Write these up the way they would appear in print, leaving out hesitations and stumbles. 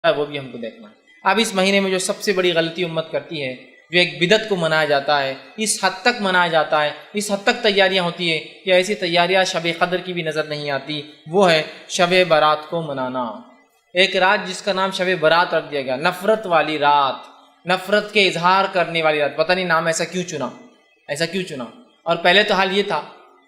ہے وہ بھی ہم کو دیکھنا ہے۔ اب اس مہینے میں جو سب سے بڑی غلطی امت کرتی ہے، جو ایک بدعت کو منایا جاتا ہے، اس حد تک منایا جاتا ہے، اس حد تک تیاریاں ہوتی ہے کہ ایسی تیاریاں شب قدر کی بھی نظر نہیں آتی، وہ ہے شب برات کو منانا۔ ایک رات جس کا نام شب برات رکھ دیا گیا، نفرت والی رات، نفرت کے اظہار کرنے والی رات۔ پتہ نہیں نام ایسا کیوں چنا۔ اور پہلے تو حال یہ تھا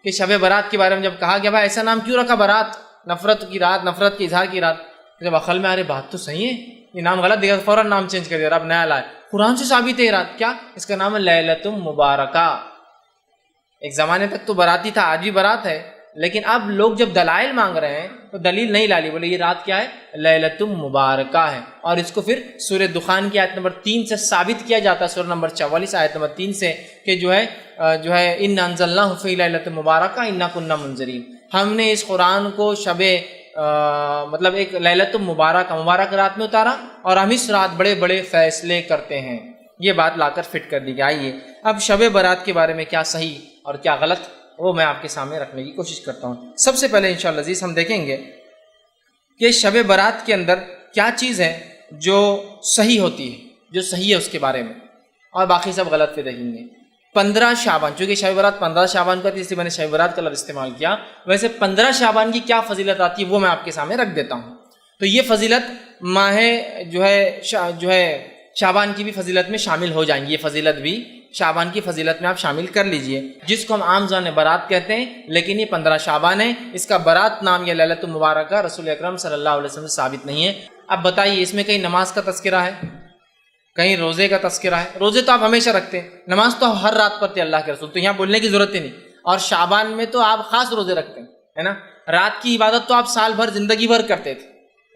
کہ شب برات کے بارے میں جب کہا گیا بھائی ایسا نام کیوں رکھا برات، نفرت کی رات، نفرت کے اظہار کی رات، جب عقل میں ارے بات تو صحیح ہے، یہ نام غلط دیکھا فوراً نام چینج کر دیا، اب نیا لائے۔ قرآن سے ثابت ہے یہ رات، کیا اس کا نام ہے لیلۃ مبارکہ۔ ایک زمانے تک تو براتی تھا، آج بھی برات ہے، لیکن اب لوگ جب دلائل مانگ رہے ہیں تو دلیل نہیں لالی، بولے یہ رات کیا ہے، لیلۃ مبارکہ ہے، اور اس کو پھر سورہ دخان کی آیت نمبر 3 سے ثابت کیا جاتا ہے، سورہ نمبر 44 آیت نمبر 3 سے، کہ جو ہے اِنَّا أَنزَلْنَاهُ فِي لَيْلَةٍ مُبَارَكَةٍ إِنَّا كُنَّا مُنذِرِينَ، ہم نے اس قرآن کو مطلب ایک لیلۃ مبارک رات میں اتارا، اور ہم اس رات بڑے بڑے فیصلے کرتے ہیں۔ یہ بات لا کر فٹ کر دی گئی۔ آئیے اب شب برات کے بارے میں کیا صحیح اور کیا غلط، وہ میں آپ کے سامنے رکھنے کی کوشش کرتا ہوں۔ سب سے پہلے انشاءاللہ عزیز ہم دیکھیں گے کہ شب برات کے اندر کیا چیز ہے جو صحیح ہوتی ہے، جو صحیح ہے اس کے بارے میں، اور باقی سب غلط پہ دیکھیں گے۔ 15 شعبان، چونکہ شب برات 15 شعبان کو آتی ہے، اس لیے میں نے شب برات کا لفظ استعمال کیا۔ ویسے 15 شعبان کی کیا فضیلت آتی ہے وہ میں آپ کے سامنے رکھ دیتا ہوں۔ تو یہ فضیلت ماہ جو ہے شعبان کی بھی فضیلت میں شامل ہو جائیں گی، یہ فضیلت بھی شعبان کی فضیلت میں آپ شامل کر لیجئے، جس کو ہم عام زبان میں برات کہتے ہیں، لیکن یہ 15 شعبان ہے۔ اس کا برات نام یا لیلۃ مبارکہ رسول اکرم صلی اللہ علیہ وسلم سے ثابت نہیں ہے۔ اب بتائیے اس میں کہیں نماز کا تذکرہ ہے، کہیں روزے کا تذکرہ ہے؟ روزے تو آپ ہمیشہ رکھتے ہیں، نماز تو آپ ہر رات پڑھتے ہیں اللہ کے رسول، تو یہاں بولنے کی ضرورت ہی نہیں۔ اور شعبان میں تو آپ خاص روزے رکھتے ہیں، ہے نا، رات کی عبادت تو آپ سال بھر زندگی بھر کرتے تھے،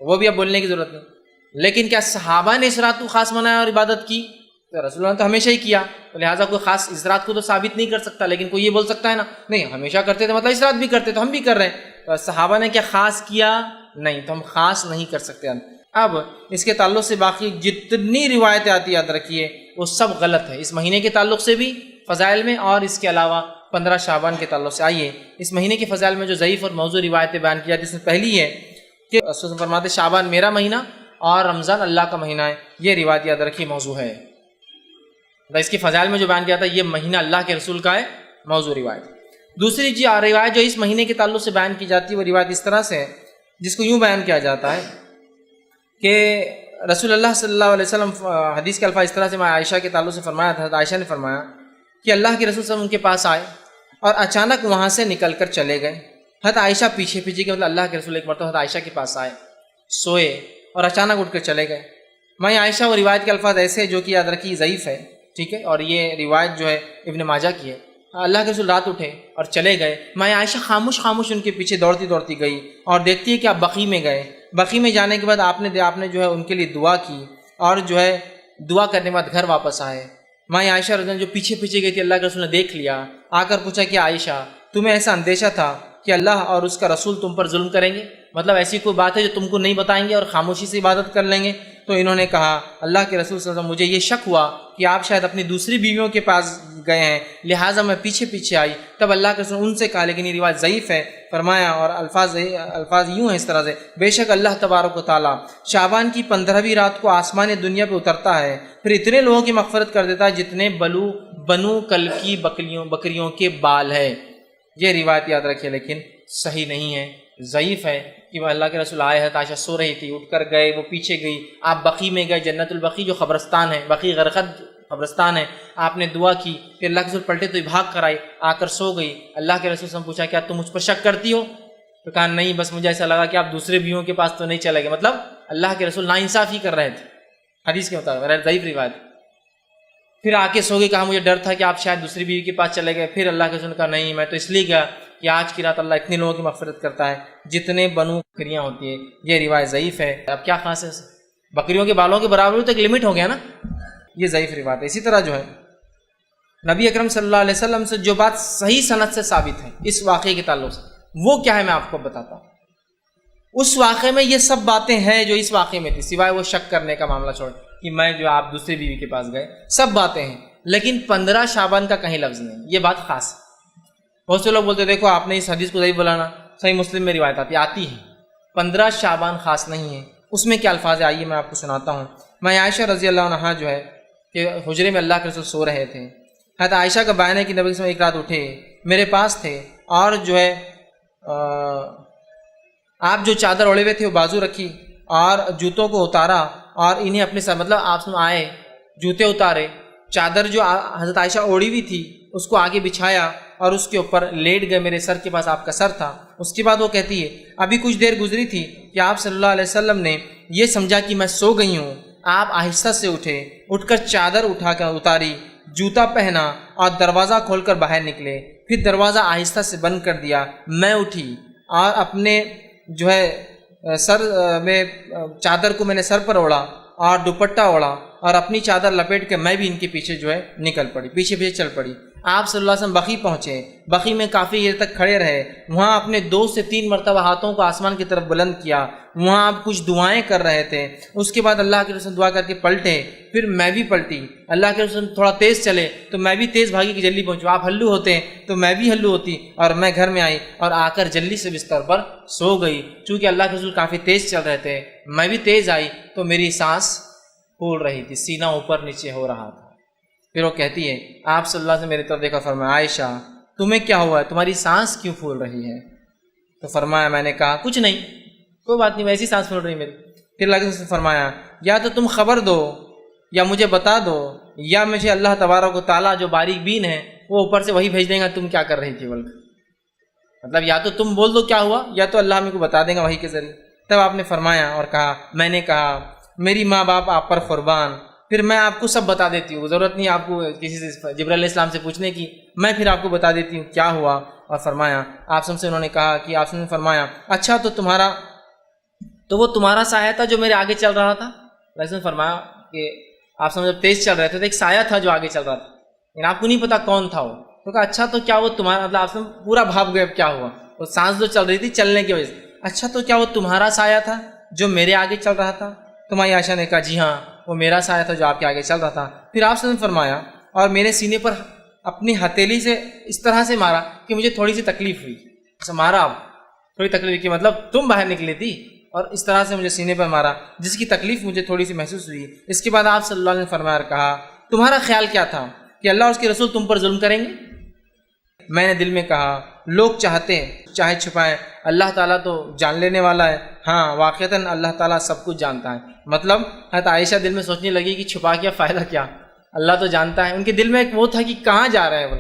وہ بھی اب بولنے کی ضرورت نہیں۔ لیکن کیا صحابہ نے اس رات کو خاص منایا اور عبادت کی؟ تو رسول اللہ نے تو ہمیشہ ہی کیا، تو لہٰذا کوئی خاص اس رات کو تو ثابت نہیں کر سکتا، لیکن کوئی یہ بول سکتا ہے نا نہیں ہمیشہ کرتے تھے، مطلب اس رات بھی کرتے تو ہم بھی کر رہے ہیں، تو صحابہ نے کیا خاص کیا؟ نہیں، تو ہم خاص نہیں کر سکتے۔ اب اس کے تعلق سے باقی جتنی روایتیں آتی یاد رکھیے وہ سب غلط ہے، اس مہینے کے تعلق سے بھی فضائل میں، اور اس کے علاوہ 15 شعبان کے تعلق سے۔ آئیے اس مہینے کے فضائل میں جو ضعیف اور موضوع روایتیں بیان کی جاتی ہیں، اس میں پہلی ہے کہ رسول فرماتے شعبان میرا مہینہ اور رمضان اللہ کا مہینہ ہے، یہ روایت یاد رکھیے موضوع ہے۔ اس کی فضائل میں جو بیان کیا جاتا ہے یہ مہینہ اللہ کے رسول کا ہے، موضوع روایت۔ دوسری روایت جو اس مہینے کے تعلق سے بیان کی جاتی ہے وہ روایت اس طرح سے ہے، جس کو یوں بیان کیا جاتا ہے کہ رسول اللہ صلی اللہ علیہ وسلم، حدیث کے الفاظ اس طرح سے میں عائشہ کے تعلق سے فرمایا تھا، عائشہ نے فرمایا کہ اللہ کے رسول صلی اللہ علیہ وسلم ان کے پاس آئے اور اچانک وہاں سے نکل کر چلے گئے۔ حضرت عائشہ پیچھے کہ مطلب اللہ کے رسول ایک مرتبہ حضرت عائشہ کے پاس آئے، سوئے اور اچانک اٹھ کر چلے گئے۔ میں عائشہ وہ روایت کے الفاظ ایسے جو کہ یاد رکھی ضعیف ہے، ٹھیک ہے، اور یہ روایت جو ہے ابن ماجہ کی ہے۔ اللہ کے رسول رات اٹھے اور چلے گئے، میں عائشہ خاموش ان کے پیچھے دوڑتی گئی اور دیکھتی ہے کہ آپ بقیع میں گئے۔ بقیع میں جانے کے بعد آپ نے جو ہے ان کے لیے دعا کی، اور جو ہے دعا کرنے کے بعد گھر واپس آئے۔ میں عائشہ رضی اللہ عنہا جو پیچھے گئی تھی، اللہ کے رسول نے دیکھ لیا، آ کر پوچھا کہ عائشہ تمہیں ایسا اندیشہ تھا کہ اللہ اور اس کا رسول تم پر ظلم کریں گے، مطلب ایسی کوئی بات ہے جو تم کو نہیں بتائیں گے اور خاموشی سے عبادت کر لیں گے؟ تو انہوں نے کہا اللہ کے رسول صلی اللہ علیہ وسلم مجھے یہ شک ہوا کہ آپ شاید اپنی دوسری بیویوں کے پاس گئے ہیں، لہٰذا میں پیچھے آئی۔ تب اللہ کے رسول ان سے کہا، لیکن یہ روایت ضعیف ہے، فرمایا اور الفاظ یوں ہیں اس طرح سے، بے شک اللہ تبارک و تعالیٰ شعبان کی 15ویں رات کو آسمان دنیا پہ اترتا ہے، پھر اتنے لوگوں کی مغفرت کر دیتا ہے جتنے بنو کل کی بکریوں کے بال ہے۔ یہ روایت یاد رکھیے لیکن صحیح نہیں ہے، ضعیف ہے، کہ وہ اللہ کے رسول آئے ہیں، عائشہ سو رہی تھی، اٹھ کر گئے، وہ پیچھے گئی، آپ بقیع میں گئے، جنت البقیع جو قبرستان ہے، بقیع غرقد قبرستان ہے، آپ نے دعا کی، پھر اللہ کے رسول پلٹے تو بھاگ کر آئی، آ کر سو گئی۔ اللہ کے رسول سے پوچھا کیا تم مجھ پر شک کرتی ہو؟ تو کہا نہیں، بس مجھے ایسا لگا کہ آپ دوسرے بیویوں کے پاس تو نہیں چلے گئے، مطلب اللہ کے رسول ناانصافی کر رہے تھے حدیث کے مطابق، ضعیف روایت۔ پھر آ کے سو گئی، کہا مجھے ڈر تھا کہ آپ شاید دوسری بیوی کے پاس چلے گئے۔ پھر اللہ کے رسول نے کہا نہیں، میں تو اس لیے گیا کہ آج کی رات اللہ اتنے لوگوں کی مغفرت کرتا ہے جتنے بنو بکریاں ہوتی ہیں۔ یہ روایت ضعیف ہے۔ اب کیا خاص ہے، بکریوں کے بالوں کے برابر تو ایک لمٹ ہو گیا نا، یہ ضعیف روایت ہے۔ اسی طرح جو ہے نبی اکرم صلی اللہ علیہ وسلم سے جو بات صحیح سند سے ثابت ہے اس واقعے کے تعلق سے، وہ کیا ہے میں آپ کو بتاتا ہوں۔ اس واقعے میں یہ سب باتیں ہیں جو اس واقعے میں تھی، سوائے وہ شک کرنے کا معاملہ چھوڑ کہ میں جو آپ دوسری بیوی کے پاس گئے، سب باتیں ہیں، لیکن 15 شعبان کا کہیں لفظ نہیں، یہ بات خاص ہے۔ بہت سے لوگ بولتے ہیں دیکھو آپ نے اس حدیث کو ضعیف بولانا، صحیح مسلم میں روایت آتی ہے 15 شعبان خاص نہیں ہے، اس میں کیا الفاظ آئیے میں آپ کو سناتا ہوں۔ میں عائشہ رضی اللہ عنہا جو ہے کہ حجرے میں اللہ کے رسول سو رہے تھے، حضرت عائشہ کا بیان ہے کہ نبی صلی اللہ علیہ وسلم ایک رات اٹھے، میرے پاس تھے، اور جو ہے آپ جو چادر اوڑے ہوئے تھے وہ بازو رکھی اور جوتوں کو اتارا اور انہیں اپنے ساتھ، مطلب آپ آئے، جوتے اتارے، چادر جو حضرت عائشہ اوڑی ہوئی تھی اس کو آگے بچھایا اور اس کے اوپر لیٹ گئے، میرے سر کے پاس آپ کا سر تھا۔ اس کے بعد وہ کہتی ہے ابھی کچھ دیر گزری تھی کہ آپ صلی اللہ علیہ وسلم نے یہ سمجھا کہ میں سو گئی ہوں، آپ آہستہ سے اٹھے، اٹھ کر چادر اٹھا کر اتاری، جوتا پہنا اور دروازہ کھول کر باہر نکلے، پھر دروازہ آہستہ سے بند کر دیا۔ میں اٹھی اور اپنے جو ہے سر میں چادر کو میں نے سر پر اوڑھا اور دوپٹہ اوڑھا اور اپنی چادر لپیٹ کے میں بھی ان کے پیچھے جو ہے نکل پڑی، پیچھے چل پڑی۔ آپ صلی اللہ علیہ وسلم بقی پہنچے، بقی میں کافی دیر تک کھڑے رہے، وہاں اپنے 2 سے 3 مرتبہ ہاتھوں کو آسمان کی طرف بلند کیا، وہاں آپ کچھ دعائیں کر رہے تھے۔ اس کے بعد اللہ کے رسول دعا کر کے پلٹے، پھر میں بھی پلٹی، اللہ کے رسول تھوڑا تیز چلے تو میں بھی تیز بھاگی کہ جلدی پہنچوں، آپ ہلو ہوتے تو میں بھی ہلو ہوتی، اور میں گھر میں آئی اور آ کر جلدی سے بستر پر سو گئی۔ چونکہ اللہ کے رسول کافی تیز چل رہے تھے، میں بھی تیز آئی تو میری سانس پھول رہی تھی، سینہ اوپر نیچے ہو رہا تھا۔ پھر وہ کہتی ہے آپ صلی اللہ علیہ وسلم میری طرف دیکھا، فرمایا عائشہ تمہیں کیا ہوا ہے، تمہاری سانس کیوں پھول رہی ہے؟ تو فرمایا میں نے کہا کچھ نہیں، کوئی بات نہیں، ویسی سانس پھول رہی میری۔ پھر اللہ کے رسول نے فرمایا یا تو تم خبر دو یا مجھے بتا دو، یا مجھے اللہ تبارک و تعالیٰ جو باریک بین ہے وہ اوپر سے وہی بھیج دیں گا تم کیا کر رہی تھی بول کر، مطلب یا تو تم بول دو کیا ہوا یا تو اللہ ہمیں کو بتا دیں گا وہی کے ذریعے۔ تب آپ نے فرمایا اور کہا میں نے کہا میری ماں باپ آپ پر قربان، پھر میں آپ کو سب بتا دیتی ہوں، ضرورت نہیں آپ کو کسی سے جبرائیل علیہ السلام سے پوچھنے کی، میں پھر آپ کو بتا دیتی ہوں کیا ہوا۔ اور فرمایا آپ سے انہوں نے کہا کہ آپ نے فرمایا اچھا تو وہ تمہارا سایہ تھا جو میرے آگے چل رہا تھا؟ ویسے نے فرمایا کہ آپ سے جب تیز چل رہے تھے تو ایک سایہ تھا جو آگے چل رہا تھا، لیکن آپ کو نہیں پتا کون تھا وہ۔ تو کہا اچھا تو کیا وہ تمہارا، مطلب آپ سے پورا بھاپ گئے اب کیا ہوا، وہ سانس جو چل رہی تھی چلنے کی وجہ سے، اچھا تو کیا وہ تمہارا سایہ تھا جو میرے آگے چل رہا تھا؟ تمہاری عائشہ نے کہا جی ہاں وہ میرا سایہ تھا جو آپ کے آگے چل رہا تھا۔ پھر آپ سے فرمایا اور میرے سینے پر اپنی ہتھیلی سے اس طرح سے مارا کہ مجھے تھوڑی سی تکلیف ہوئی، مارا اب تھوڑی تکلیف کی، مطلب تم باہر نکلی تھی اور اس طرح سے مجھے سینے پر مارا جس کی تکلیف مجھے تھوڑی سی محسوس ہوئی۔ اس کے بعد آپ صلی اللہ علیہ وسلم نے فرمایا اور کہا تمہارا خیال کیا تھا کہ اللہ اور اس کے رسول تم پر ظلم کریں گے؟ میں نے دل میں کہا لوگ چاہتے ہیں چاہے چھپائیں، اللہ تعالیٰ تو جان لینے والا ہے، ہاں واقعتاً اللہ تعالیٰ سب کچھ جانتا ہے۔ مطلب حضرت عائشہ دل میں سوچنے لگی کہ چھپا کیا فائدہ کیا، اللہ تو جانتا ہے۔ ان کے دل میں ایک وہ تھا کہ کہاں جا رہے ہیں بول،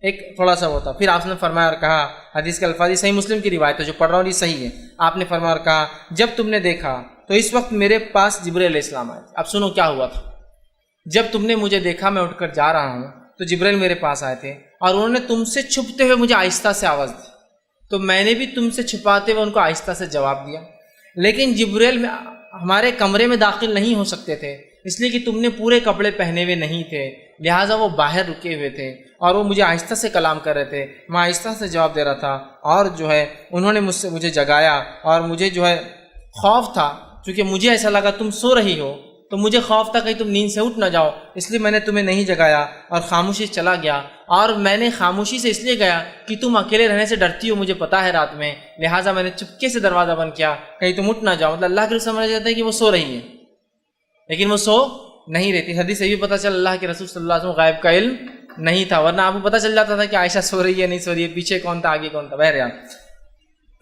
ایک تھوڑا سا وہ تھا۔ پھر آپ نے فرمایا اور کہا، حدیث کے الفاظ صحیح مسلم کی روایت ہے جو پڑھ رہا ہوں یہ صحیح ہے، آپ نے فرمایا اور کہا جب تم نے دیکھا تو اس وقت میرے پاس جبرائیل علیہ السلام آئے۔ اب سنو کیا ہوا تھا، جب تم نے مجھے دیکھا میں اٹھ کر جا رہا ہوں تو جبرائیل میرے پاس آئے تھے اور انہوں نے تم سے چھپتے ہوئے مجھے آہستہ سے آواز دی، تو میں نے بھی تم سے چھپاتے ہوئے ان کو آہستہ سے جواب دیا، لیکن جبرائیل میں ہمارے کمرے میں داخل نہیں ہو سکتے تھے اس لیے کہ تم نے پورے کپڑے پہنے ہوئے نہیں تھے، لہٰذا وہ باہر رکے ہوئے تھے اور وہ مجھے آہستہ سے کلام کر رہے تھے، میں آہستہ سے جواب دے رہا تھا، اور جو ہے انہوں نے مجھے جگایا اور مجھے جو ہے خوف تھا، چونکہ مجھے ایسا لگا تم سو رہی ہو تو مجھے خوف تھا کہیں تم نیند سے اٹھ نہ جاؤ، اس لیے میں نے تمہیں نہیں جگایا اور خاموشی چلا گیا، اور میں نے خاموشی سے اس لیے گیا کہ تم اکیلے رہنے سے ڈرتی ہو مجھے پتا ہے رات میں، لہٰذا میں نے چپکے سے دروازہ بند کیا کہیں تم اٹھ نہ جاؤ۔ مطلب اللہ کے رسول سمجھ جاتا ہے کہ وہ سو رہی ہے لیکن وہ سو نہیں رہتی۔ حدیث سے بھی پتہ چل اللہ کے رسول صلی اللہ علیہ وسلم غائب کا علم نہیں تھا، ورنہ آپ کو پتہ چل جاتا تھا کہ عائشہ سو رہی ہے نہیں سو رہی ہے، پیچھے کون تھا آگے کون تھا، بہرحال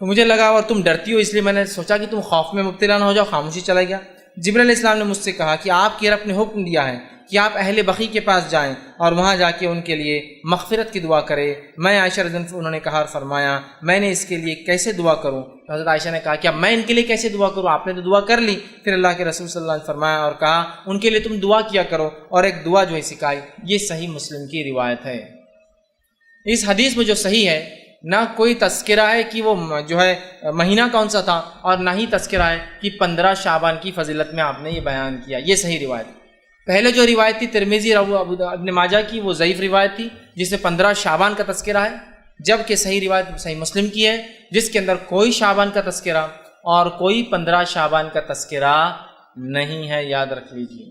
تو مجھے لگا اور تم ڈرتی ہو اس لیے میں نے سوچا کہ تم خوف میں مبتلا نہ ہو جاؤ، خاموشی چلا گیا۔ جبرائیل علیہ السلام نے مجھ سے کہا کہ آپ کے رب نے حکم دیا ہے کہ آپ اہل بقیع کے پاس جائیں اور وہاں جا کے ان کے لیے مغفرت کی دعا کرے۔ میں عائشہ رضی اللہ عنہا انہوں نے کہا اور فرمایا میں نے اس کے لیے کیسے دعا کروں؟ حضرت عائشہ نے کہا کیا میں ان کے لیے کیسے دعا کروں، آپ نے تو دعا کر لی۔ پھر اللہ کے رسول صلی اللہ علیہ وسلم نے فرمایا اور کہا ان کے لیے تم دعا کیا کرو، اور ایک دعا جو ہے سکھائی۔ یہ صحیح مسلم کی روایت ہے۔ اس حدیث میں جو صحیح ہے نہ کوئی تذکرہ ہے کہ وہ جو ہے مہینہ کون سا تھا، اور نہ ہی تذکرہ ہے کہ 15 شعبان کی فضیلت میں آپ نے یہ بیان کیا، یہ صحیح روایت ہے۔ پہلے جو روایت تھی ترمذی اور ابن ماجہ کی وہ ضعیف روایت تھی جس میں 15 شعبان کا تذکرہ ہے، جبکہ صحیح روایت صحیح مسلم کی ہے جس کے اندر کوئی شعبان کا تذکرہ اور کوئی 15 شعبان کا تذکرہ نہیں ہے، یاد رکھ لیجیے،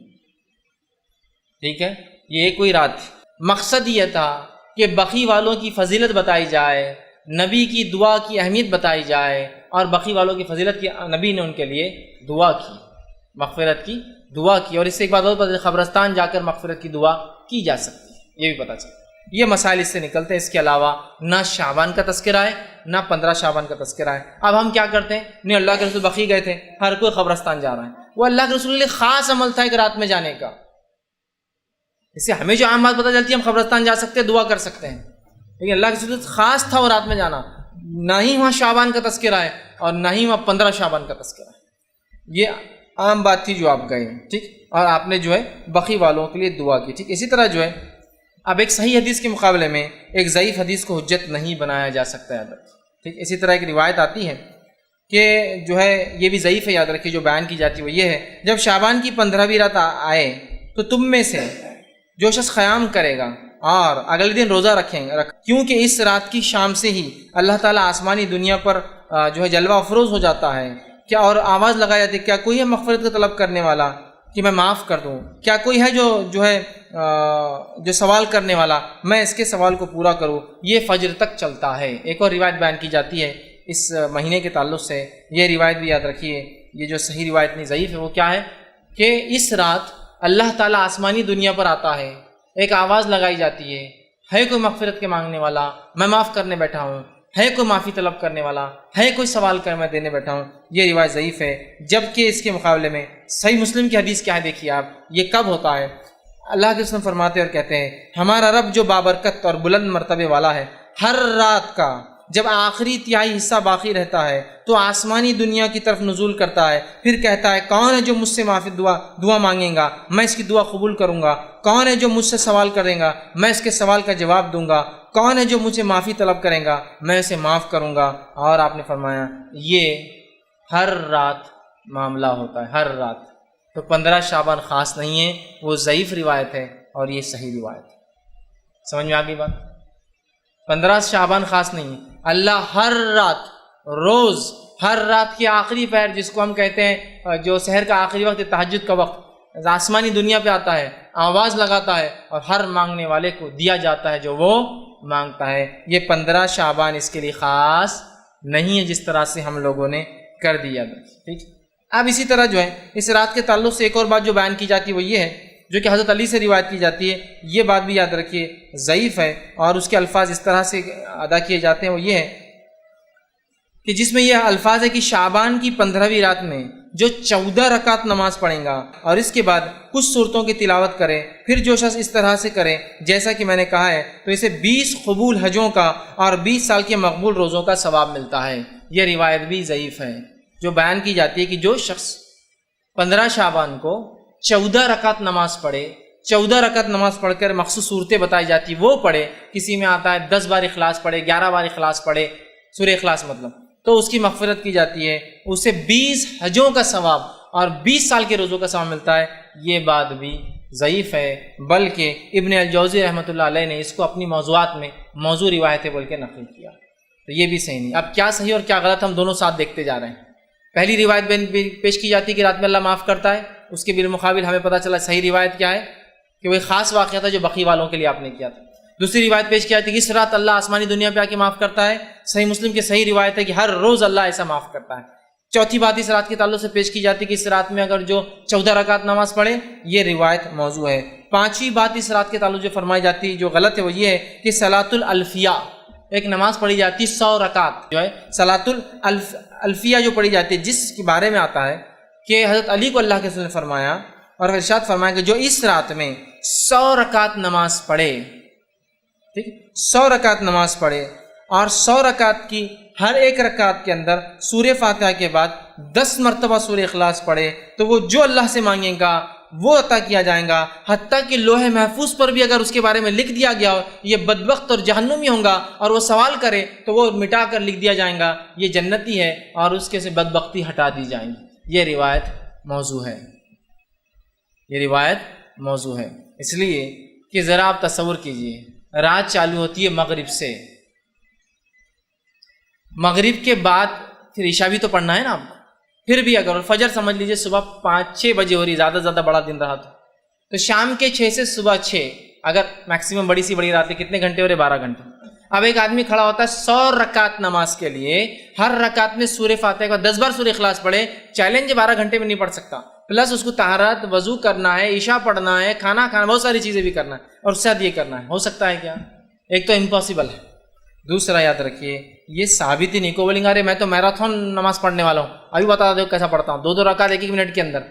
ٹھیک ہے۔ یہ کوئی رات تھی، مقصد یہ تھا کہ بقیع والوں کی فضیلت بتائی جائے، نبی کی دعا کی اہمیت بتائی جائے، اور بقی والوں کی فضیلت کی نبی نے ان کے لیے دعا کی، مغفرت کی دعا کی، اور اس سے ایک بات اور پتہ چلی قبرستان جا کر مغفرت کی دعا کی جا سکتی ہے، یہ بھی پتہ چلا۔ یہ مسائل اس سے نکلتے ہیں۔ اس کے علاوہ نہ شعبان کا تذکرہ ہے نہ 15 شعبان کا تذکرہ ہے۔ اب ہم کیا کرتے ہیں، نہیں اللہ کے رسول بقی گئے تھے، ہر کوئی قبرستان جا رہا ہے، وہ اللہ کے رسول کے لیے خاص عمل تھا ایک رات میں جانے کا۔ اس سے ہمیں جو عام بات پتہ چلتی ہے ہم قبرستان جا سکتے ہیں، دعا کر سکتے ہیں، لیکن اللہ کے رسول خاص تھا وہ رات میں جانا، نہ ہی وہاں شعبان کا تذکرہ ہے اور نہ ہی وہاں 15 شعبان کا تذکرہ ہے۔ یہ عام بات تھی جو آپ گئے، ٹھیک، اور آپ نے جو ہے بقی والوں کے لیے دعا کی، ٹھیک۔ اسی طرح جو ہے اب ایک صحیح حدیث کے مقابلے میں ایک ضعیف حدیث کو حجت نہیں بنایا جا سکتا، یاد رکھیے، ٹھیک۔ اسی طرح ایک روایت آتی ہے کہ جو ہے یہ بھی ضعیف ہے، یاد رکھیے، جو بیان کی جاتی ہے وہ یہ ہے، جب شعبان کی 15ویں رات آئے تو تم میں سے جو شخص قیام کرے گا اور اگلے دن روزہ رکھیں گے، کیونکہ اس رات کی شام سے ہی اللہ تعالیٰ آسمانی دنیا پر جو ہے جلوہ افروز ہو جاتا ہے، کیا اور آواز لگائی جاتی ہے، کیا کوئی ہے مغفرت کا طلب کرنے والا کہ میں معاف کر دوں، کیا کوئی ہے جو ہے جو سوال کرنے والا میں اس کے سوال کو پورا کروں۔ یہ فجر تک چلتا ہے۔ ایک اور روایت بیان کی جاتی ہے اس مہینے کے تعلق سے، یہ روایت بھی یاد رکھیے، یہ جو صحیح روایت نہیں ضعیف ہے، وہ کیا ہے کہ اس رات اللہ تعالیٰ آسمانی دنیا پر آتا ہے، ایک آواز لگائی جاتی ہے کوئی مغفرت کے مانگنے والا، میں معاف کرنے بیٹھا ہوں، ہے کوئی معافی طلب کرنے والا، ہے کوئی سوال کر میں دینے بیٹھا ہوں۔ یہ روایت ضعیف ہے، جبکہ اس کے مقابلے میں صحیح مسلم کی حدیث کیا ہے، دیکھیے آپ، یہ کب ہوتا ہے۔ اللہ کے رسول فرماتے اور کہتے ہیں، ہمارا رب جو بابرکت اور بلند مرتبے والا ہے، ہر رات کا جب آخری تہائی حصہ باقی رہتا ہے تو آسمانی دنیا کی طرف نزول کرتا ہے، پھر کہتا ہے کون ہے جو مجھ سے معافی دعا مانگے گا، میں اس کی دعا قبول کروں گا، کون ہے جو مجھ سے سوال کرے گا، میں اس کے سوال کا جواب دوں گا، کون ہے جو مجھے معافی طلب کرے گا، میں اسے معاف کروں گا۔ اور آپ نے فرمایا یہ ہر رات معاملہ ہوتا ہے، ہر رات۔ تو 15 شعبان خاص نہیں ہے، وہ ضعیف روایت ہے اور یہ صحیح روایت ہے۔ سمجھ میں آ گئی بات؟ 15 شعبان خاص نہیں ہے، اللہ ہر رات، روز، ہر رات کی آخری پہر، جس کو ہم کہتے ہیں جو سحر کا آخری وقت، تہجد کا وقت، آسمانی دنیا پہ آتا ہے، آواز لگاتا ہے اور ہر مانگنے والے کو دیا جاتا ہے جو وہ مانگتا ہے۔ یہ 15 شعبان اس کے لیے خاص نہیں ہے جس طرح سے ہم لوگوں نے کر دیا، ٹھیک۔ اب اسی طرح جو ہے اس رات کے تعلق سے ایک اور بات جو بیان کی جاتی ہے وہ یہ ہے، جو کہ حضرت علی سے روایت کی جاتی ہے، یہ بات بھی یاد رکھیے ضعیف ہے، اور اس کے الفاظ اس طرح سے ادا کیے جاتے ہیں، وہ یہ ہے کہ جس میں یہ الفاظ ہے کہ شعبان کی 15ویں رات میں جو 14 رکعت نماز پڑھیں گا اور اس کے بعد کچھ صورتوں کی تلاوت کرے، پھر جو شخص اس طرح سے کرے جیسا کہ میں نے کہا ہے، تو اسے 20 قبول حجوں کا اور 20 سال کے مقبول روزوں کا ثواب ملتا ہے۔ یہ روایت بھی ضعیف ہے، جو بیان کی جاتی ہے کہ جو شخص 15 شعبان کو 14 رکعت نماز پڑھے، 14 رکعت نماز پڑھ کر مخصوص صورتیں بتائی جاتی وہ پڑھے، کسی میں آتا ہے 10 بار اخلاص پڑھے، 11 بار اخلاص پڑھے، سورہ اخلاص مطلب، تو اس کی مغفرت کی جاتی ہے، اسے 20 حجوں کا ثواب اور 20 سال کے روزوں کا ثواب ملتا ہے۔ یہ بات بھی ضعیف ہے، بلکہ ابن الجوزی رحمۃ اللہ علیہ نے اس کو اپنی موضوعات میں موضوع روایتیں بول کے نقل کیا، تو یہ بھی صحیح نہیں۔ اب کیا صحیح اور کیا غلط ہم دونوں ساتھ دیکھتے جا رہے ہیں۔ پہلی روایت پیش کی جاتی ہے کہ رات میں اللہ معاف کرتا ہے، اس کے بالمقابل ہمیں پتہ چلا صحیح روایت کیا ہے کہ وہ ایک خاص واقعہ تھا جو بقی والوں کے لیے آپ نے کیا تھا۔ دوسری روایت پیش کی جاتی ہے کہ اس رات اللہ آسمانی دنیا پہ آ کے معاف کرتا ہے، صحیح مسلم کی صحیح روایت ہے کہ ہر روز اللہ ایسا معاف کرتا ہے۔ چوتھی بات اس رات کے تعلق سے پیش کی جاتی ہے کہ اس رات میں اگر جو 14 رکعت نماز پڑھے، یہ روایت موضوع ہے۔ پانچویں بات اس رات کے تعلق جو فرمائی جاتی ہے جو غلط ہے وہ یہ ہے کہ صلاۃ الالفیہ، ایک نماز پڑھی جاتی 100 رکعت جو ہے صلاۃ الالفیہ جو پڑھی جاتی ہے، جس کے بارے میں آتا ہے کہ حضرت علی کو اللہ کے رسول نے فرمایا اور ارشاد فرمایا کہ جو اس رات میں 100 رکعت نماز پڑھے، ٹھیک، 100 رکعت نماز پڑھے اور 100 رکعت کی ہر ایک رکعت کے اندر سورہ فاتحہ کے بعد 10 مرتبہ سورہ اخلاص پڑھے، تو وہ جو اللہ سے مانگے گا وہ عطا کیا جائے گا، حتیٰ کہ لوح محفوظ پر بھی اگر اس کے بارے میں لکھ دیا گیا ہو یہ بدبخت اور جہنمی ہوں گا اور وہ سوال کرے تو وہ مٹا کر لکھ دیا جائے گا یہ جنتی ہے اور اس کے سے بدبختی ہٹا دی جائیں گی۔ یہ روایت موضوع ہے، یہ روایت موضوع ہے، اس لیے کہ ذرا آپ تصور کیجئے رات چالو ہوتی ہے مغرب سے، مغرب کے بعد پھر عشاء بھی تو پڑھنا ہے نا آپ کو، پھر بھی اگر فجر سمجھ لیجئے صبح 5-6 بجے ہو رہی، زیادہ سے زیادہ بڑا دن رہا تو شام کے 6 سے صبح 6، اگر میکسیمم بڑی سی بڑی رات ہے کتنے گھنٹے ہو رہے؟ 12 گھنٹے۔ اب ایک آدمی کھڑا ہوتا ہے 100 رکعت نماز کے لیے، ہر رکعت میں سورہ فاتحہ کے بعد 10 بار سورہ اخلاص پڑھے، چیلنج 12 گھنٹے میں نہیں پڑھ سکتا، پلس اس کو طہارت، وضو کرنا ہے، عشاء پڑھنا ہے، کھانا کھانا، بہت ساری چیزیں بھی کرنا ہے، اور اس کے ساتھ یہ کرنا ہے، ہو سکتا ہے کیا؟ ایک تو امپاسبل ہے، دوسرا یاد رکھیے یہ ثابت ہی نہیں، کو بولیں گے ارے میں تو میراتھن نماز پڑھنے والا ہوں، ابھی بتا دو کیسا پڑھتا ہوں، 2 رکعت 1 منٹ کے اندر،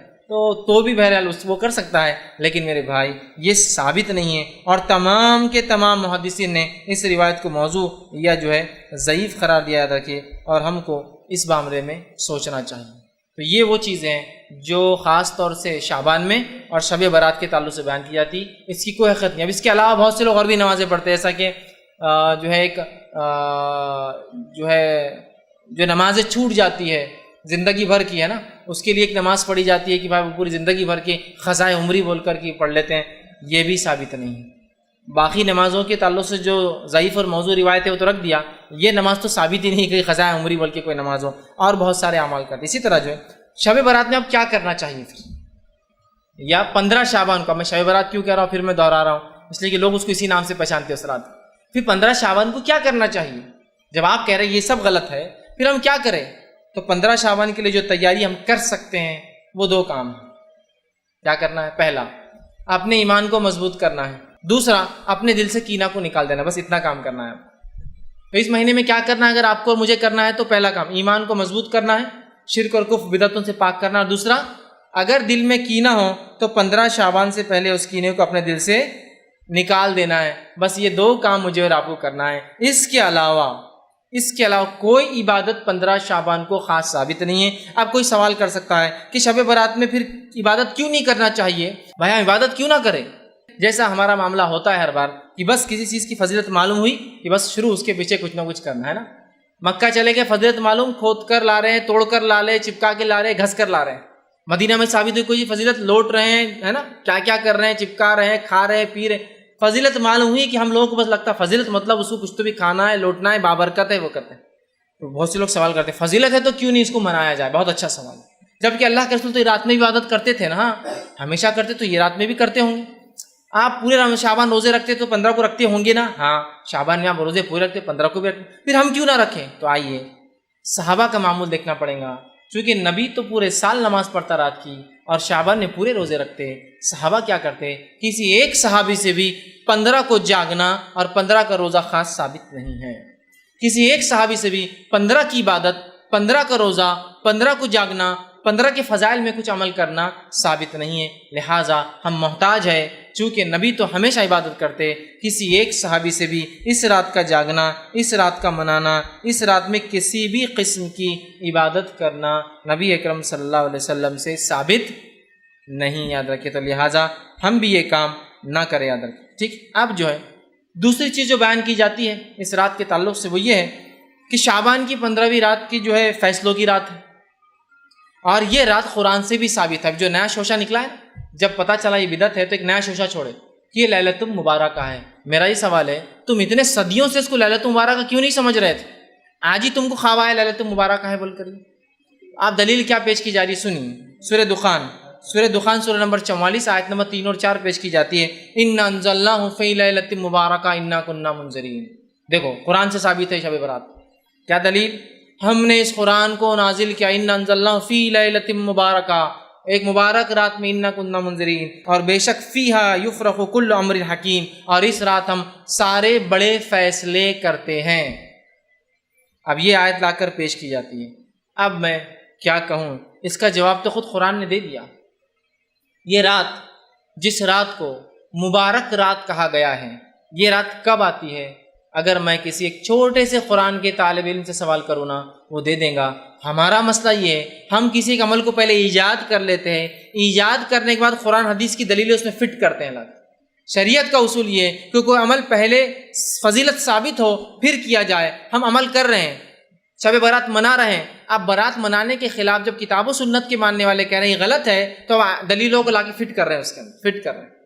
تو بھی بہرحال وہ کر سکتا ہے، لیکن میرے بھائی یہ ثابت نہیں ہے، اور تمام کے تمام محدثین نے اس روایت کو موضوع یا جو ہے ضعیف قرار دیا، یاد رکھیے، اور ہم کو اس معاملے میں سوچنا چاہیے۔ تو یہ وہ چیزیں ہیں جو خاص طور سے شعبان میں اور شب برات کے تعلق سے بیان کی جاتی، اس کی کوئی حقیقت نہیں۔ اب اس کے علاوہ بہت سے لوگ اور بھی نمازیں پڑھتے ہیں، ایسا کہ جو ہے ایک جو نمازیں چھوٹ جاتی ہے زندگی بھر کی ہے نا، اس کے لیے ایک نماز پڑھی جاتی ہے کہ بھائی وہ پوری زندگی بھر کے قضائے عمری بول کر کے پڑھ لیتے ہیں، یہ بھی ثابت نہیں ہے۔ باقی نمازوں کے تعلق سے جو ضعیف اور موضوع روایت ہے وہ تو رکھ دیا، یہ نماز تو ثابت ہی نہیں کہ قضائے عمری بول کے کوئی نماز ہو، اور بہت سارے اعمال کرتے۔ اسی طرح جو ہے شب برات میں اب کیا کرنا چاہیے پھر، یا 15 شعبان کو، میں شب برات کیوں کہہ رہا ہوں پھر میں دوہرا رہا ہوں، اس لیے کہ لوگ اس کو اسی نام سے پہچانتے ہیں اس رات۔ پھر 15 شعبان کو کیا کرنا چاہیے؟ جب آپ کہہ رہے ہیں یہ سب غلط ہے، پھر ہم کیا کریں؟ تو 15 شعبان کے لیے جو تیاری ہم کر سکتے ہیں وہ 2 کام ہیں۔ کیا کرنا ہے؟ پہلا، اپنے ایمان کو مضبوط کرنا ہے، دوسرا اپنے دل سے کینہ کو نکال دینا، بس اتنا کام کرنا ہے۔ تو اس مہینے میں کیا کرنا ہے اگر آپ کو اور مجھے کرنا ہے؟ تو پہلا کام ایمان کو مضبوط کرنا ہے، شرک اور کفر بدعتوں سے پاک کرنا، اور دوسرا اگر دل میں کینہ ہو تو 15 شعبان سے پہلے اس کینے کو اپنے دل سے نکال دینا ہے۔ بس یہ 2 کام مجھے اور آپ کو کرنا ہے۔ اس کے علاوہ کوئی عبادت 15 شعبان کو خاص ثابت نہیں ہے۔ اب کوئی سوال کر سکتا ہے کہ شب برات میں پھر عبادت کیوں نہیں کرنا چاہیے؟ بھائی ہم عبادت کیوں نہ کریں؟ جیسا ہمارا معاملہ ہوتا ہے ہر بار کہ بس کسی چیز کی فضیلت معلوم ہوئی کہ بس شروع اس کے پیچھے کچھ نہ کچھ کرنا ہے نا۔ مکہ چلے گئے، فضیلت معلوم، کھود کر لا رہے ہیں، توڑ کر لا رہے ہیں، چپکا کے لا رہے ہیں، گھس کر لا رہے ہیں۔ مدینہ میں ثابت ہوئی کوئی فضیلت، لوٹ رہے ہیں ہے نا، کیا کیا کر رہے ہیں، چپکا رہے ہیں، کھا رہے ہیں، پی رہے ہیں۔ فضیلت معلوم ہوئی کہ ہم لوگوں کو بس لگتا ہے فضیلت مطلب اس کو کچھ تو بھی کھانا ہے، لوٹنا ہے، بابرکت ہے، وہ کرتے ہیں۔ تو بہت سے لوگ سوال کرتے ہیں فضیلت ہے تو کیوں نہیں اس کو منایا جائے؟ بہت اچھا سوال ہے، جبکہ اللہ کے رسول تو رات میں بھی عبادت کرتے تھے نا، ہمیشہ کرتے، تو یہ رات میں بھی کرتے ہوں گے۔ آپ پورے شعبان روزے رکھتے تو 15 کو رکھتے ہوں گے نا؟ ہاں، شعبان میں آپ روزے پورے رکھتے، 15 کو بھی رکھتے، پھر ہم کیوں نہ رکھیں؟ تو آئیے صحابہ کا معمول دیکھنا پڑے گا، چونکہ نبی تو پورے سال نماز پڑھتا رات کی، اور شعبان میں پورے روزے رکھتے۔ صحابہ کیا کرتے؟ کسی ایک صحابی سے بھی 15 کو جاگنا اور 15 کا روزہ خاص ثابت نہیں ہے۔ کسی ایک صحابی سے بھی 15 کی عبادت، 15 کا روزہ، 15 کو جاگنا، 15 کے فضائل میں کچھ عمل کرنا ثابت نہیں ہے۔ لہٰذا ہم محتاج ہے، چونکہ نبی تو ہمیشہ عبادت کرتے، کسی ایک صحابی سے بھی اس رات کا جاگنا، اس رات کا منانا، اس رات میں کسی بھی قسم کی عبادت کرنا نبی اکرم صلی اللہ علیہ وسلم سے ثابت نہیں، یاد رکھے۔ تو لہٰذا ہم بھی یہ کام نہ کریں، یاد رکھیں، ٹھیک۔ اب جو ہے دوسری چیز جو بیان کی جاتی ہے اس رات کے تعلق سے وہ یہ ہے کہ شعبان کی 15ویں رات کی جو ہے فیصلوں کی رات ہے، اور یہ رات قرآن سے بھی ثابت ہے۔ جو نیا شوشہ نکلا ہے، جب پتہ چلا یہ بدعت ہے تو ایک نیا شوشہ چھوڑے کہ یہ لیلۃ المبارکہ ہے۔ میرا یہ سوال ہے، تم اتنے صدیوں سے اس کو لیلۃ المبارکہ کیوں نہیں سمجھ رہے تھے؟ آج ہی تم کو خواب آیا لیلۃ المبارکہ ہے بول کر؟ آپ دلیل کیا پیش کی جا رہی سنیے، سورہ دخان سورہ نمبر 44 آیت نمبر 3 اور 4 پیش کی جاتی ہے، اِنَّا أَنزَلْنَاهُ فِي لَيْلَةٍ مُبَارَكَةٍ إِنَّا كُنَّا مُنذِرِينَ۔ دیکھو قرآن سے ثابت ہے شب برات، کیا دلیل؟ ہم نے اس قرآن کو نازل کیا، اِنَّا أَنزَلْنَاهُ فِي لَيْلَةٍ مُبَارَكَةٍ، ایک مبارک رات میں، اِنَّا كُنَّا مُنذِرِينَ، اور بے شک فِيهَا يُفْرَقُ كُلُّ أَمْرٍ حَكِيمٍ، اور اس رات ہم سارے بڑے فیصلے کرتے ہیں۔ اب یہ آیت لا کر پیش کی جاتی ہے، اب میں کیا کہوں؟ اس کا جواب تو خود قرآن نے دے دیا۔ یہ رات، جس رات کو مبارک رات کہا گیا ہے، یہ رات کب آتی ہے؟ اگر میں کسی ایک چھوٹے سے قرآن کے طالب علم سے سوال کروں نا، وہ دے دیں گا۔ ہمارا مسئلہ یہ ہے، ہم کسی ایک عمل کو پہلے ایجاد کر لیتے ہیں، ایجاد کرنے کے بعد قرآن حدیث کی دلیلیں اس میں فٹ کرتے ہیں۔ شریعت کا اصول یہ ہے کہ کوئی عمل پہلے فضیلت ثابت ہو پھر کیا جائے۔ ہم عمل کر رہے ہیں، شب برات منا رہے ہیں، اب برات منانے کے خلاف جب کتاب و سنت کے ماننے والے کہہ رہے ہیں یہ غلط ہے، تو دلیلوں کو لا کے فٹ کر رہے ہیں، اس کے اندر فٹ کر رہے ہیں۔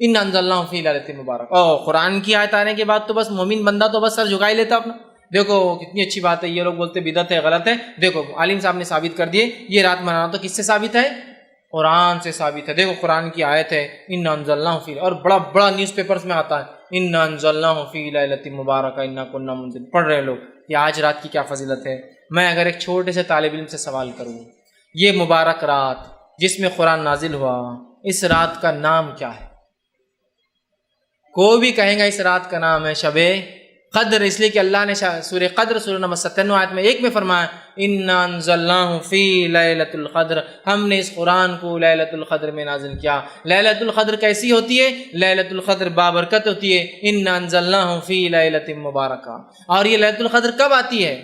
اِنَّا أَنزَلْنَاهُ فِي لَيْلَةٍ مُبَارَكَةٍ، قرآن کی آیت آنے کے بعد تو بس مومن بندہ تو بس سر جھکائی لیتا اپنا، دیکھو کتنی اچھی بات ہے، یہ لوگ بولتے بدعت ہے، غلط ہے، دیکھو عالم صاحب نے ثابت کر دیے، یہ رات منانا تو کس سے ثابت ہے؟ قرآن سے ثابت ہے۔ دیکھو قرآن کی آیت ہے، اِنَّا أَنزَلْنَاهُ فِي، اور بڑا نیوز پیپرز میں آتا ہے، انا انزلناہ فی لیلۃ مبارکہ انا کنا منذرین، پڑھ رہے لوگ کہ آج رات کی کیا فضیلت ہے۔ میں اگر ایک چھوٹے سے طالب علم سے سوال کروں، یہ مبارک رات جس میں قرآن نازل ہوا، اس رات کا نام کیا ہے؟ کوئی بھی کہیں گا اس رات کا نام ہے شب قدر، اس لیے کہ اللہ نے سورہ قدر سورہ نمبر 97 آیت میں 1 میں فرمایا انا انزلناہ فی لیلۃ القدر، ہم نے اس قرآن کو لیلۃ القدر میں نازل کیا۔ لیلۃ القدر کیسی ہوتی ہے؟ لیلۃ القدر بابرکت ہوتی ہے۔ انا انزلناہ فی لیلۃ مبارکہ، اور یہ لیلۃ القدر کب آتی ہے؟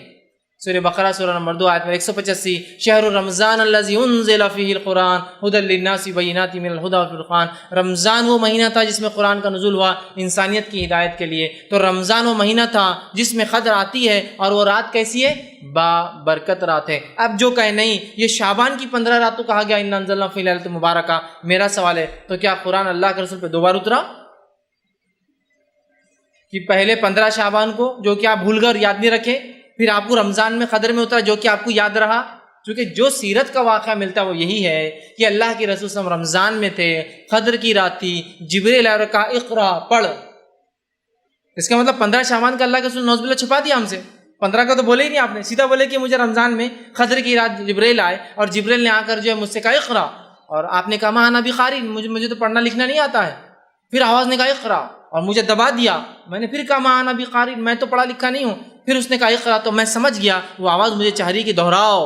سورہ بقرہ سورہ نمبر 2 آیت میں 185 شہر رمضان الذی انزل فیہ القرآن ھدی للناس بینات من الھدی والفرقان، رمضان وہ مہینہ تھا جس میں قرآن کا نزول ہوا انسانیت کی ہدایت کے لیے۔ تو رمضان وہ مہینہ تھا جس میں قدر آتی ہے، اور وہ رات کیسی ہے؟ با برکت رات ہے۔ اب جو کہے نہیں یہ شعبان کی 15 رات تو کہا گیا انا انزلنا فی لیلۃ مبارکہ، میرا سوال ہے تو کیا قرآن اللہ کے رسول پہ 2 بار اترا؟ کہ پہلے 15 شعبان کو جو کہ آپ بھول کر یاد نہیں رکھے، پھر آپ کو رمضان میں قدر میں اترا جو کہ آپ کو یاد رہا؟ چونکہ جو سیرت کا واقعہ ملتا ہے وہ یہی ہے کہ اللہ کے رسول صلی اللہ علیہ وسلم رمضان میں تھے، قدر کی رات تھی، جبریل آیا اور کہا اقرا پڑھ۔ اس کا مطلب 15 شعبان کا اللہ کے رسول نعوذ باللہ چھپا دیا ہم سے، 15 کا تو بولے ہی نہیں آپ نے، سیدھا بولے کہ مجھے رمضان میں قدر کی رات جبریل آئے اور جبریل نے آ کر جو ہے مجھ سے کہا اقرا، اور آپ نے کہا ما انا بقاری، مجھے تو پڑھنا لکھنا نہیں آتا ہے۔ پھر آواز نے کہا اقرا اور مجھے دبا دیا، میں نے پھر کہا ما انا بقاری، میں تو پڑھا لکھا نہیں ہوں۔ پھر اس نے کہا اقرا، تو میں سمجھ گیا وہ آواز مجھے چاہ رہی کہ دہراؤ،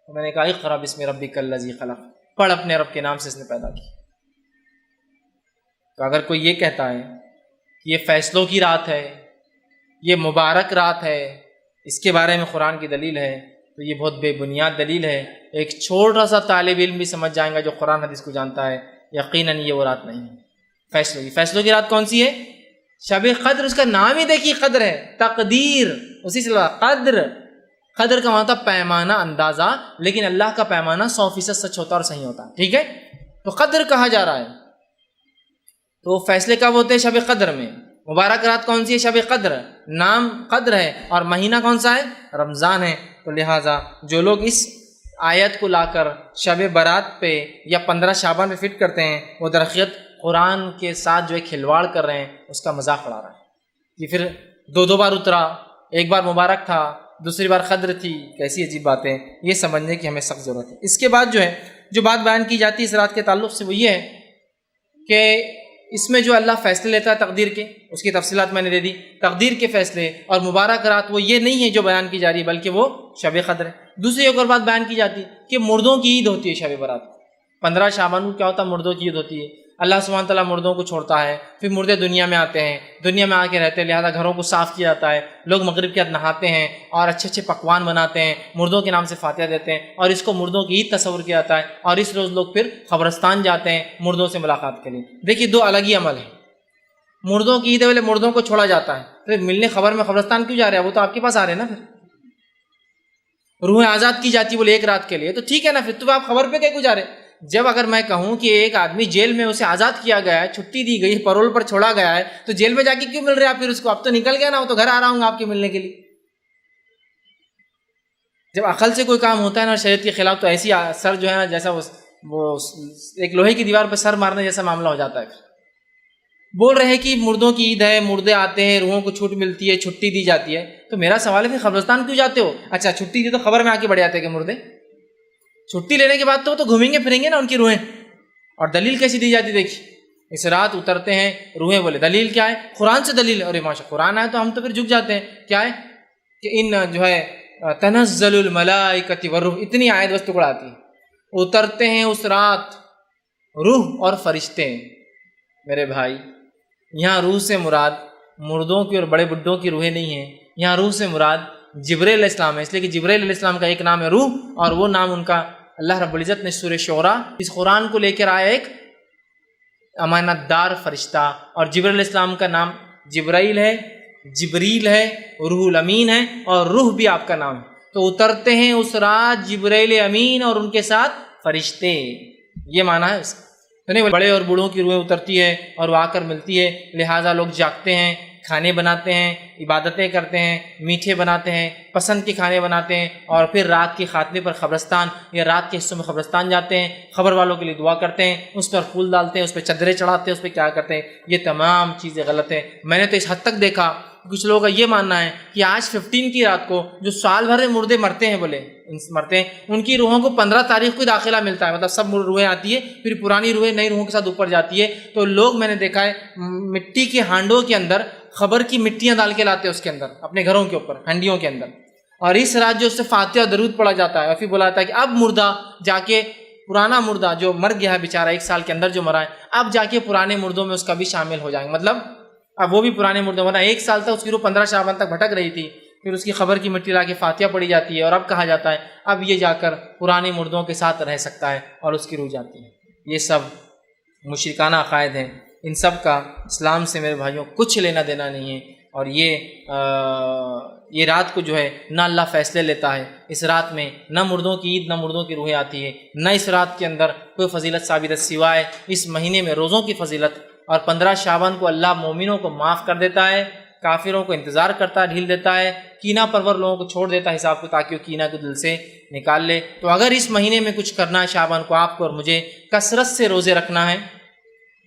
تو میں نے کہا اقرا بسم ربک الذی خلق، پڑھ اپنے رب کے نام سے اس نے پیدا کی۔ تو اگر کوئی یہ کہتا ہے کہ یہ فیصلوں کی رات ہے، یہ مبارک رات ہے، اس کے بارے میں قرآن کی دلیل ہے، تو یہ بہت بے بنیاد دلیل ہے۔ ایک چھوٹا سا طالب علم بھی سمجھ جائیں گا جو قرآن حدیث کو جانتا ہے، یقیناً یہ وہ رات نہیں ہے فیصلوں کی رات کون سی ہے؟ شب قدر، اس کا نام ہی دیکھیے قدر ہے، تقدیر اسی سے قدر کا مطلب پیمانہ، اندازہ، لیکن اللہ کا پیمانہ 100% سچ ہوتا اور صحیح ہوتا ہے، ٹھیک ہے؟ تو قدر کہا جا رہا ہے، تو فیصلے کب ہوتے ہیں؟ شب قدر میں۔ مبارک رات کون سی ہے؟ شب قدر، نام قدر ہے، اور مہینہ کون سا ہے؟ رمضان ہے۔ تو لہٰذا جو لوگ اس آیت کو لا کر شب برات پہ یا 15 شعبان پہ فٹ کرتے ہیں، وہ درحقیقت قرآن کے ساتھ جو ہے کھلواڑ کر رہے ہیں، اس کا مذاق اڑا رہا ہے کہ پھر 2 بار اترا، ایک بار مبارک تھا، دوسری بار قدر تھی، کیسی عجیب باتیں، یہ سمجھنے کی ہمیں سخت ضرورت ہے۔ اس کے بعد جو ہے جو بات بیان کی جاتی ہے اس رات کے تعلق سے وہ یہ ہے کہ اس میں جو اللہ فیصلے لیتا ہے تقدیر کے، اس کی تفصیلات میں نے دے دی۔ تقدیر کے فیصلے اور مبارک رات وہ یہ نہیں ہے جو بیان کی جا رہی ہے، بلکہ وہ شب قدر ہے۔ دوسری ایک اور بات بیان کی جاتی ہے کہ مردوں کی عید ہوتی ہے شب برات، 15 شعبان کو کیا ہوتا ہے؟ مردوں کی عید ہوتی ہے۔ اللہ سبحانہ تعالیٰ مردوں کو چھوڑتا ہے، پھر مردے دنیا میں آتے ہیں، دنیا میں آ کے رہتے ہیں، لہذا گھروں کو صاف کیا جاتا ہے، لوگ مغرب کے بعد نہاتے ہیں اور اچھے اچھے پکوان بناتے ہیں، مردوں کے نام سے فاتحہ دیتے ہیں، اور اس کو مردوں کی عید تصور کیا جاتا ہے، اور اس روز لوگ پھر قبرستان جاتے ہیں مردوں سے ملاقات کے لیے۔ دیکھیے 2 الگ ہی عمل ہیں، مردوں کی عید والے مردوں کو چھوڑا جاتا ہے، پھر ملنے خبر میں قبرستان کیوں جا رہے ہیں؟ وہ تو آپ کے پاس آ رہے ہیں نا، پھر روح آزاد کی جاتی بولے ایک رات کے لیے، تو ٹھیک ہے نا، پھر تو آپ خبر پہ کیوں جا رہے ہیں؟ جب اگر میں کہوں کہ ایک آدمی جیل میں اسے آزاد کیا گیا ہے، چھٹی دی گئی، پرول پر چھوڑا گیا ہے، تو جیل میں جا کے کیوں مل رہے ہیں آپ پھر اس کو؟ اب تو نکل گیا نا، وہ تو گھر آ رہا ہوں آپ کے ملنے کے لیے۔ جب عقل سے کوئی کام ہوتا ہے نا شریعت کے خلاف، تو ایسی سر جو ہے نا جیسا وہ ایک لوہے کی دیوار پہ سر مارنے جیسا معاملہ ہو جاتا ہے۔ بول رہے ہیں کہ مردوں کی عید ہے، مردے آتے ہیں، روحوں کو چھوٹ ملتی ہے، چھٹی دی جاتی ہے، تو میرا سوال ہے پھر قبرستان کیوں جاتے ہو؟ اچھا چھٹی دی تو خبر میں آ کے بڑھ جاتے ہیں کہ مردے، چھٹی لینے کے بعد تو وہ تو گھومیں گے پھریں گے نا ان کی روحیں، اور دلیل کیسی دی جاتی؟ دیکھیے اس رات اترتے ہیں روحیں، بولے دلیل کیا ہے؟ قرآن سے دلیل، اور ماشاء قرآن آئے تو ہم تو پھر جھک جاتے ہیں، کیا ہے کہ ان جو ہے تنزل الملائکۃ والروح، اتنی آیت بس ٹکڑا آتی ہے، اترتے ہیں اس رات روح اور فرشتے۔ میرے بھائی یہاں روح سے مراد مردوں کی اور بڑے بڈھوں کی روحیں نہیں ہیں، یہاں روح سے مراد جبریل علیہ السلام ہے، اس لیے کہ جبریل علیہ السلام کا ایک نام ہے روح، اور وہ نام ان کا اللہ رب العزت نے سورہ شعراء اس قرآن کو لے کر آیا ایک امانت دار فرشتہ، اور جبریل علیہ السلام کا نام جبرائیل ہے، جبریل ہے، روح الامین ہے، اور روح بھی آپ کا نام ہے۔ تو اترتے ہیں اس رات جبرائیل امین اور ان کے ساتھ فرشتے، یہ معنی ہے اس کا۔ نہیں بڑے اور بوڑھوں کی روحیں اترتی ہے اور وہ آ کر ملتی ہے، لہٰذا لوگ جاگتے ہیں کھانے بناتے ہیں، عبادتیں کرتے ہیں، میٹھے بناتے ہیں، پسند کے کھانے بناتے ہیں، اور پھر رات کے خاتمے پر قبرستان یا رات کے حصوں میں قبرستان جاتے ہیں، خبر والوں کے لیے دعا کرتے ہیں، اس پر پھول ڈالتے ہیں، اس پہ چادریں چڑھاتے ہیں، اس پہ کیا کرتے ہیں. یہ تمام چیزیں غلط ہیں. میں نے تو اس حد تک دیکھا کچھ لوگوں کا یہ ماننا ہے کہ آج 15 کی رات کو جو سال بھر میں مردے مرتے ہیں، مرتے ہیں، ان کی روحوں کو 15 تاریخ کو داخلہ ملتا ہے. مطلب سب روحیں آتی ہے، پھر پرانی روحیں نئی روحوں کے ساتھ اوپر جاتی ہے. تو لوگ میں نے دیکھا ہے مٹی کے ہانڈوں کے اندر خبر کی مٹیاں ڈال کے لاتے ہیں اس کے اندر اپنے گھروں کے اوپر ہنڈیوں کے اندر، اور اس رات جو اس سے فاتحہ اور درود پڑھا جاتا ہے اور پھر بولا جاتا ہے کہ اب مردہ جا کے پرانا مردہ جو مر گیا ہے بیچارہ 1 سال کے اندر جو مرا ہے، اب جا کے پرانے مردوں میں اس کا بھی شامل ہو جائیں گے. مطلب اب وہ بھی پرانے مردوں میں 1 سال تک اس کی روح 15 شعبان تک بھٹک رہی تھی، پھر اس کی خبر کی مٹی لا کے فاتحہ پڑھی جاتی ہے، اور اب کہا جاتا ہے اب یہ جا کر پرانے مردوں کے ساتھ رہ سکتا ہے اور اس کی روح جاتی ہے. یہ سب مشرکانہ عقائد ہیں. ان سب کا اسلام سے میرے بھائیوں کچھ لینا دینا نہیں ہے. اور یہ رات کو جو ہے نہ اللہ فیصلے لیتا ہے، اس رات میں نہ مردوں کی عید نہ مردوں کی روحیں آتی ہے، نہ اس رات کے اندر کوئی فضیلت ثابت ہے سوائے اس مہینے میں روزوں کی فضیلت. اور 15 شعبان کو اللہ مومنوں کو معاف کر دیتا ہے، کافروں کو انتظار کرتا ہے، ڈھیل دیتا ہے، کینہ پرور لوگوں کو چھوڑ دیتا ہے حساب کو، تاکہ وہ کینہ کو دل سے نکال لے. تو اگر اس مہینے میں کچھ کرنا ہے شعبان کو آپ کو اور مجھے، کثرت سے روزے رکھنا ہے،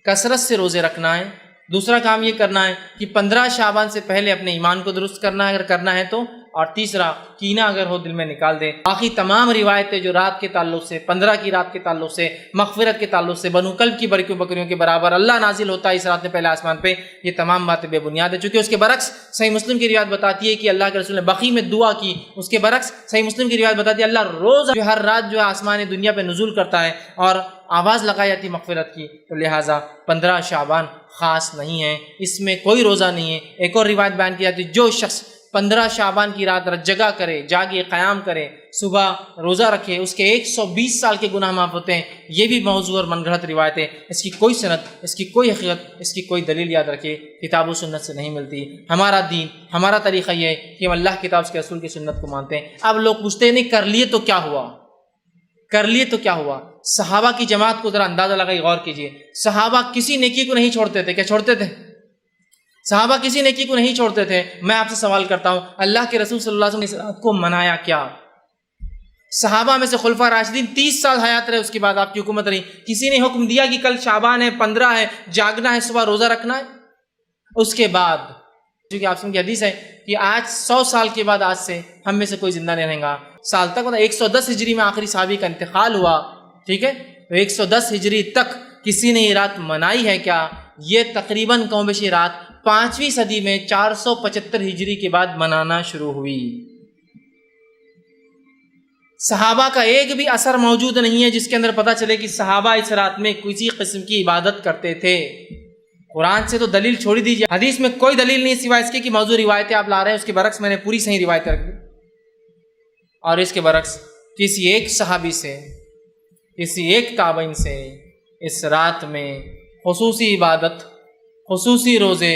کثرت سے روزے رکھنا ہے. دوسرا کام یہ کرنا ہے کہ 15 شعبان سے پہلے اپنے ایمان کو درست کرنا ہے اگر کرنا ہے تو، اور تیسرا کینہ اگر ہو دل میں نکال دے. باقی تمام روایتیں جو رات کے تعلق سے، 15 کی رات کے تعلق سے، مغفرت کے تعلق سے، بنو کلب کی بکریوں کے برابر اللہ نازل ہوتا ہے اس رات میں پہلے آسمان پہ، یہ تمام باتیں بے بنیاد ہے. چونکہ اس کے برعکس صحیح مسلم کی روایت بتاتی ہے کہ اللہ کے رسول نے بقیع میں دعا کی. اس کے برعکس صحیح مسلم کی روایت بتاتی ہے اللہ روز جو ہر رات جو ہے آسمان دنیا پہ نزول کرتا ہے اور آواز لگائی جاتی مغفرت کی. تو لہٰذا 15 شعبان خاص نہیں ہے، اس میں کوئی روزہ نہیں ہے. ایک اور روایت بیان کی جاتی ہے جو شخص 15 شعبان کی رات جگہ کرے، جاگے، قیام کرے، صبح روزہ رکھے، اس کے 120 سال کے گناہ معاف ہوتے ہیں. یہ بھی موضوع اور من گھڑت روایت ہے، اس کی کوئی سند، اس کی کوئی حقیقت، اس کی کوئی دلیل یاد رکھے کتاب و سنت سے نہیں ملتی. ہمارا دین، ہمارا طریقہ یہ ہے کہ ہم اللہ کی کتاب اس کے رسول کی سنت کو مانتے ہیں. اب لوگ پوچھتے نہیں کر لیے تو کیا ہوا، کر لیے تو کیا ہوا. صحابہ کی جماعت کو ذرا اندازہ لگائی، غور کیجئے. صحابہ کسی نیکی کو نہیں چھوڑتے تھے. کیا چھوڑتے تھے؟ صحابہ کسی نیکی کو نہیں چھوڑتے تھے. میں آپ سے سوال کرتا ہوں اللہ کے رسول صلی اللہ علیہ وسلم نے اس رات کو منایا کیا؟ صحابہ میں سے خلفاء راشدین 30 سال حیات رہے، اس کے بعد آپ کی حکومت رہی. کسی نے حکم دیا کہ کل شعبان ہے، 15 ہے، جاگنا ہے، صبح روزہ رکھنا ہے؟ اس کے بعد کیونکہ آپ کی حدیث ہے کہ آج 100 سال کے بعد آج سے ہم میں سے کوئی زندہ نہیں رہے گا سال تک. مطلب 110 ہجری میں آخری صحابی کا انتقال ہوا. ٹھیک ہے، تو 110 ہجری تک کسی نے یہ رات منائی ہے کیا؟ یہ تقریباً کم بیش رات 5ویں صدی میں 475 ہجری کے بعد منانا شروع ہوئی. صحابہ کا ایک بھی اثر موجود نہیں ہے جس کے اندر پتہ چلے کہ صحابہ اس رات میں کسی قسم کی عبادت کرتے تھے. قرآن سے تو دلیل چھوڑی دیجیے، حدیث میں کوئی دلیل نہیں سوائے اس کے کہ موضوع روایتیں آپ لا رہے ہیں. اس کے برعکس میں نے پوری صحیح روایتیں رکھ دی، اور اس کے برعکس کسی ایک صحابی سے، کسی ایک تابعین سے اس رات میں خصوصی عبادت، خصوصی روزے،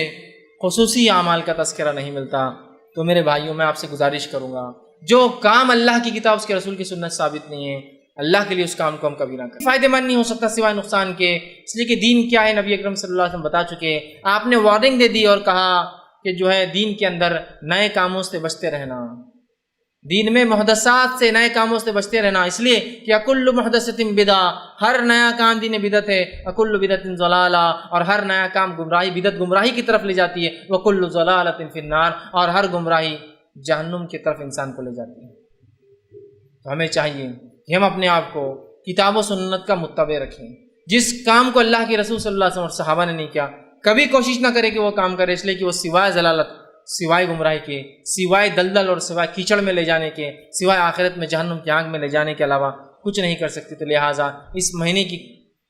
خصوصی اعمال کا تذکرہ نہیں ملتا. تو میرے بھائیوں میں آپ سے گزارش کروں گا جو کام اللہ کی کتاب اس کے رسول کی سنت ثابت نہیں ہے، اللہ کے لیے اس کام کو ہم کبھی نہ کریں. فائدہ مند نہیں ہو سکتا سوائے نقصان کے، اس لیے کہ دین کیا ہے نبی اکرم صلی اللہ علیہ وسلم بتا چکے. آپ نے وارننگ دے دی اور کہا کہ جو ہے دین کے اندر نئے کاموں سے بچتے رہنا، دین میں محدثات سے، نئے کاموں سے بچتے رہنا. اس لیے کہ اکل محدثۃ بدعہ، ہر نیا کام دین بدعت ہے. اکل بدعت ضلالہ، اور ہر نیا کام گمراہی، بدعت گمراہی کی طرف لے جاتی ہے. وکل ضلالۃ فی النار، اور ہر گمراہی جہنم کی طرف انسان کو لے جاتی ہے. تو ہمیں چاہیے کہ ہم اپنے آپ کو کتاب و سنت کا متبع رکھیں. جس کام کو اللہ کے رسول صلی اللہ علیہ وسلم اور صحابہ نے نہیں کیا، کبھی کوشش نہ کرے کہ وہ کام کرے، اس لیے کہ وہ سوائے ضلالت، سوائے گمراہی کے، سوائے دلدل اور سوائے کیچڑ میں لے جانے کے، سوائے آخرت میں جہنم کی آگ میں لے جانے کے علاوہ کچھ نہیں کر سکتی. تو لہٰذا اس مہینے کی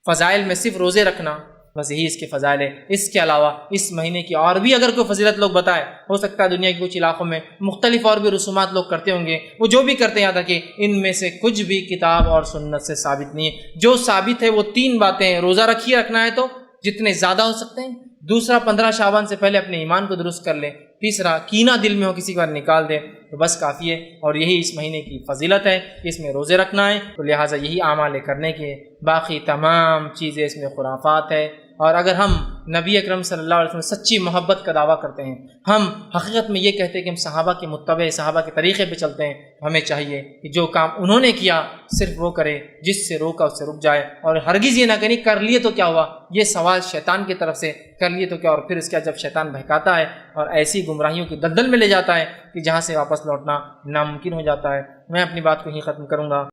فضائل میں صرف روزے رکھنا بس یہی اس کے فضائل ہے. اس کے علاوہ اس مہینے کی اور بھی اگر کوئی فضیلت لوگ بتائے، ہو سکتا ہے دنیا کے کچھ علاقوں میں مختلف اور بھی رسومات لوگ کرتے ہوں گے، وہ جو بھی کرتے ہیں یاد رکھیں ان میں سے کچھ بھی کتاب اور سنت سے ثابت نہیں ہے. جو ثابت ہے وہ 3 باتیں ہیں: روزہ رکھیے، رکھنا ہے تو جتنے زیادہ ہو سکتے ہیں. دوسرا 15 شعبان سے پہلے اپنے ایمان کو درست کر لیں. تیسرا کینہ دل میں ہو کسی کا نکال دے تو بس کافی ہے. اور یہی اس مہینے کی فضیلت ہے کہ اس میں روزے رکھنا ہے. تو لہٰذا یہی اعمال کرنے کے، باقی تمام چیزیں اس میں خرافات ہے. اور اگر ہم نبی اکرم صلی اللہ علیہ وسلم سچی محبت کا دعویٰ کرتے ہیں، ہم حقیقت میں یہ کہتے ہیں کہ ہم صحابہ کے متبع، صحابہ کے طریقے پہ چلتے ہیں، ہمیں چاہیے کہ جو کام انہوں نے کیا صرف وہ کرے، جس سے روکا اس سے رک جائے، اور ہرگز یہ نہ کریں کر لیے تو کیا ہوا، یہ سوال شیطان کی طرف سے کر لیے تو کیا، اور پھر اس کا جب شیطان بہکاتا ہے اور ایسی گمراہیوں کی دلدل میں لے جاتا ہے کہ جہاں سے واپس لوٹنا ناممکن ہو جاتا ہے۔ میں اپنی بات کو ہی ختم کروں گا۔